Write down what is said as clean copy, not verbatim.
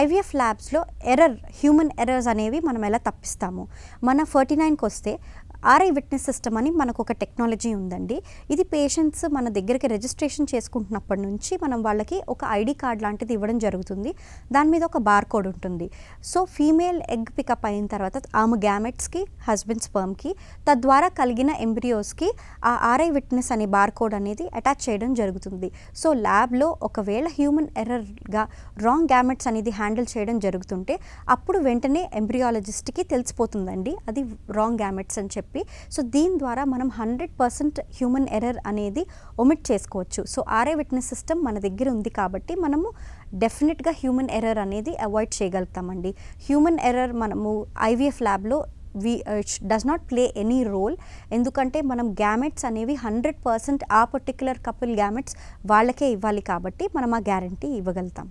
IVF ల్యాబ్స్లో human errors అనేవి మనం ఎలా తప్పిస్తాము. మన 49కి వస్తే ఆర్ఐ విట్నెస్ సిస్టమ్ అని మనకు ఒక టెక్నాలజీ ఉందండి. ఇది పేషెంట్స్ మన దగ్గరికి రిజిస్ట్రేషన్ చేసుకుంటున్నప్పటి నుంచి మనం వాళ్ళకి ఒక ఐడి కార్డ్ లాంటిది ఇవ్వడం జరుగుతుంది. దాని మీద ఒక బార్ కోడ్ ఉంటుంది. సో ఫీమేల్ ఎగ్ పికప్ అయిన తర్వాత ఆమె గ్యామెట్స్కి, హస్బెండ్ స్పర్మ్కి, తద్వారా కలిగిన ఎంబ్రియోస్కి ఆ ఆర్ఐ విట్నెస్ అనే బార్ కోడ్ అనేది అటాచ్ చేయడం జరుగుతుంది. సో ల్యాబ్లో ఒకవేళ హ్యూమన్ ఎర్రర్గా రాంగ్ గ్యామెట్స్ అనేది హ్యాండిల్ చేయడం జరుగుతుంటే అప్పుడు వెంటనే ఎంబ్రియాలజిస్ట్కి తెలిసిపోతుందండి అది రాంగ్ గ్యామెట్స్ అని చెప్పి. సో దీని ద్వారా మనం 100% హ్యూమన్ ఎర్రర్ అనేది ఒమిట్ చేసుకోవచ్చు. సో ఆర్ఐ విట్నెస్ సిస్టమ్ మన దగ్గర ఉంది కాబట్టి మనము డెఫినెట్గా హ్యూమన్ ఎర్రర్ అనేది అవాయిడ్ చేయగలుగుతామండి. హ్యూమన్ ఎర్రర్ మనము ఐవీఎఫ్ ల్యాబ్లో does not play any role. ఎందుకంటే మనం గ్యామెట్స్ అనేవి 100% ఆ పర్టిక్యులర్ కపుల్ గ్యామెట్స్ వాళ్ళకే ఇవ్వాలి కాబట్టి మనం ఆ గ్యారంటీ ఇవ్వగలుగుతాం.